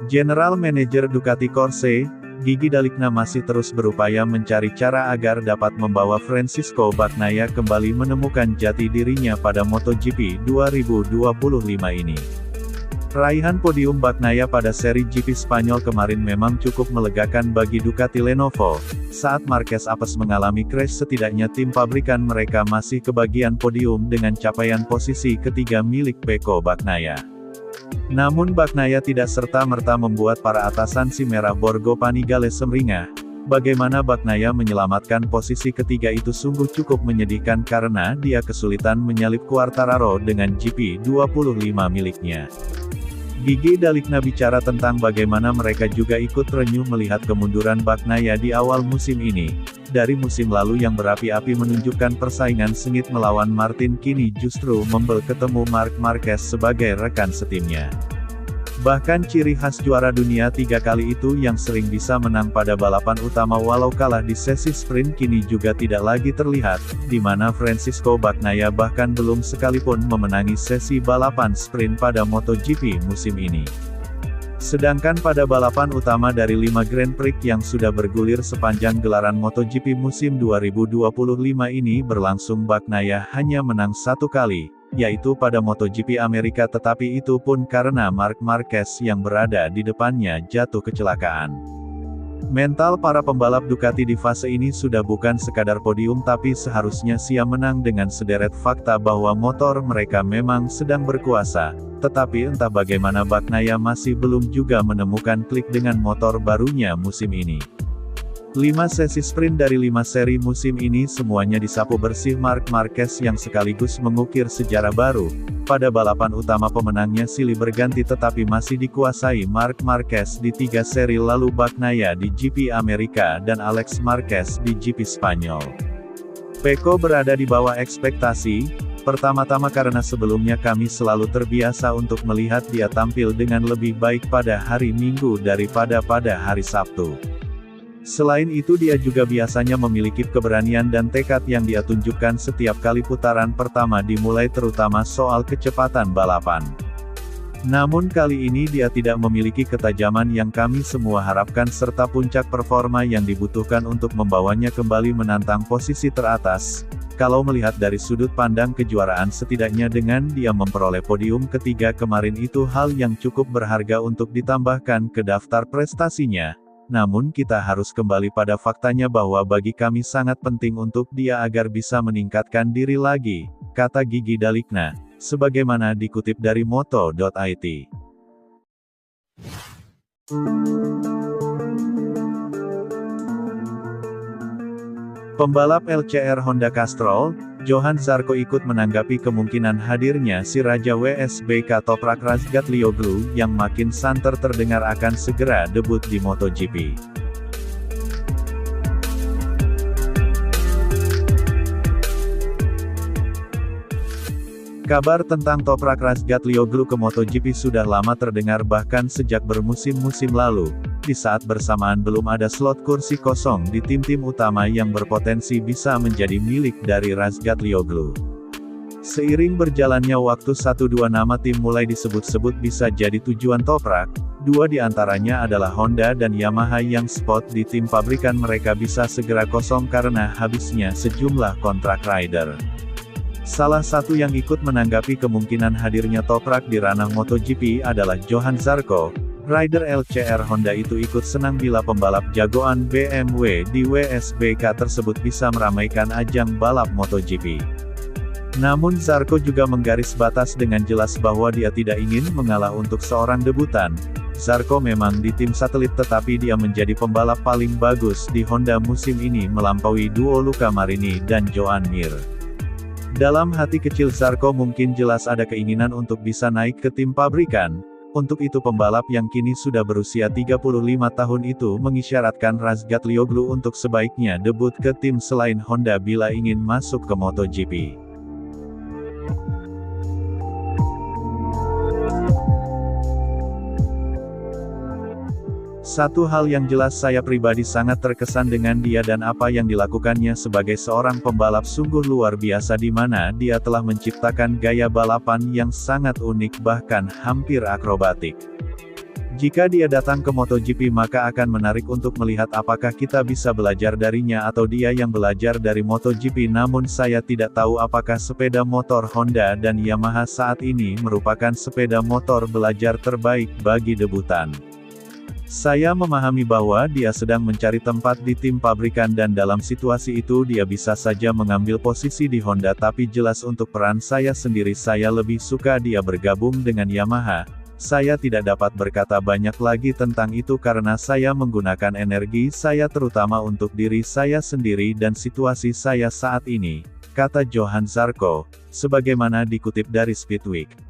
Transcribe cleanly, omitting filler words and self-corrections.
General Manager Ducati Corse, Gigi Dalikna masih terus berupaya mencari cara agar dapat membawa Francisco Bagnaia kembali menemukan jati dirinya pada MotoGP 2025 ini. Raihan podium Bagnaia pada seri GP Spanyol kemarin memang cukup melegakan bagi Ducati Lenovo. Saat Marquez apes mengalami crash, setidaknya tim pabrikan mereka masih kebagian podium dengan capaian posisi ketiga milik Pecco Bagnaia. Namun Bagnaia tidak serta-merta membuat para atasan si merah Borgo Panigale semringah. Bagaimana Bagnaia menyelamatkan posisi ketiga itu sungguh cukup menyedihkan karena dia kesulitan menyalip Quartararo dengan GP25 miliknya. Gigi Dalikna bicara tentang bagaimana mereka juga ikut renyuh melihat kemunduran Bagnaia di awal musim ini. Dari musim lalu yang berapi-api menunjukkan persaingan sengit melawan Martin, kini justru membel ketemu Marc Marquez sebagai rekan setimnya. Bahkan ciri khas juara dunia 3 kali itu yang sering bisa menang pada balapan utama walau kalah di sesi sprint kini juga tidak lagi terlihat, di mana Francisco Bagnaia bahkan belum sekalipun memenangi sesi balapan sprint pada MotoGP musim ini. Sedangkan pada balapan utama dari 5 Grand Prix yang sudah bergulir sepanjang gelaran MotoGP musim 2025 ini berlangsung, Bagnaia hanya menang 1 kali, yaitu pada MotoGP Amerika, tetapi itu pun karena Marc Marquez yang berada di depannya jatuh kecelakaan. Mental para pembalap Ducati di fase ini sudah bukan sekadar podium tapi seharusnya siap menang dengan sederet fakta bahwa motor mereka memang sedang berkuasa, tetapi entah bagaimana Bagnaia masih belum juga menemukan klik dengan motor barunya musim ini. 5 sesi sprint dari 5 seri musim ini semuanya disapu bersih Marc Marquez yang sekaligus mengukir sejarah baru. Pada balapan utama pemenangnya silih berganti tetapi masih dikuasai Marc Marquez di 3 seri lalu, Bagnaia di GP Amerika dan Alex Marquez di GP Spanyol. Pecco berada di bawah ekspektasi, pertama-tama karena sebelumnya kami selalu terbiasa untuk melihat dia tampil dengan lebih baik pada hari Minggu daripada pada hari Sabtu. Selain itu dia juga biasanya memiliki keberanian dan tekad yang dia tunjukkan setiap kali putaran pertama dimulai, terutama soal kecepatan balapan. Namun kali ini dia tidak memiliki ketajaman yang kami semua harapkan serta puncak performa yang dibutuhkan untuk membawanya kembali menantang posisi teratas. Kalau melihat dari sudut pandang kejuaraan, setidaknya dengan dia memperoleh podium ketiga kemarin itu hal yang cukup berharga untuk ditambahkan ke daftar prestasinya. Namun kita harus kembali pada faktanya bahwa bagi kami sangat penting untuk dia agar bisa meningkatkan diri lagi, kata Gigi Dalikna, sebagaimana dikutip dari moto.it. Pembalap LCR Honda Castrol, Johan Zarco ikut menanggapi kemungkinan hadirnya si Raja WSBK Toprak Razgatlioglu yang makin santer terdengar akan segera debut di MotoGP. Kabar tentang Toprak Razgatlioglu ke MotoGP sudah lama terdengar bahkan sejak bermusim-musim lalu, di saat bersamaan belum ada slot kursi kosong di tim-tim utama yang berpotensi bisa menjadi milik dari Razgatlioglu. Seiring berjalannya waktu 1-2 nama tim mulai disebut-sebut bisa jadi tujuan Toprak, 2 diantaranya adalah Honda dan Yamaha yang spot di tim pabrikan mereka bisa segera kosong karena habisnya sejumlah kontrak rider. Salah satu yang ikut menanggapi kemungkinan hadirnya Toprak di ranah MotoGP adalah Johan Zarco. Rider LCR Honda itu ikut senang bila pembalap jagoan BMW di WSBK tersebut bisa meramaikan ajang balap MotoGP. Namun Zarco juga menggaris batas dengan jelas bahwa dia tidak ingin mengalah untuk seorang debutan. Zarco memang di tim satelit tetapi dia menjadi pembalap paling bagus di Honda musim ini melampaui duo Luca Marini dan Joan Mir. Dalam hati kecil Zarco mungkin jelas ada keinginan untuk bisa naik ke tim pabrikan. Untuk itu pembalap yang kini sudah berusia 35 tahun itu mengisyaratkan Razgatlioglu untuk sebaiknya debut ke tim selain Honda bila ingin masuk ke MotoGP. Satu hal yang jelas, saya pribadi sangat terkesan dengan dia dan apa yang dilakukannya sebagai seorang pembalap sungguh luar biasa, di mana dia telah menciptakan gaya balapan yang sangat unik bahkan hampir akrobatik. Jika dia datang ke MotoGP maka akan menarik untuk melihat apakah kita bisa belajar darinya atau dia yang belajar dari MotoGP. Namun saya tidak tahu apakah sepeda motor Honda dan Yamaha saat ini merupakan sepeda motor belajar terbaik bagi debutan. Saya memahami bahwa dia sedang mencari tempat di tim pabrikan dan dalam situasi itu dia bisa saja mengambil posisi di Honda, tapi jelas untuk peran saya sendiri saya lebih suka dia bergabung dengan Yamaha. Saya tidak dapat berkata banyak lagi tentang itu karena saya menggunakan energi saya terutama untuk diri saya sendiri dan situasi saya saat ini, kata Johann Zarco, sebagaimana dikutip dari Speedweek.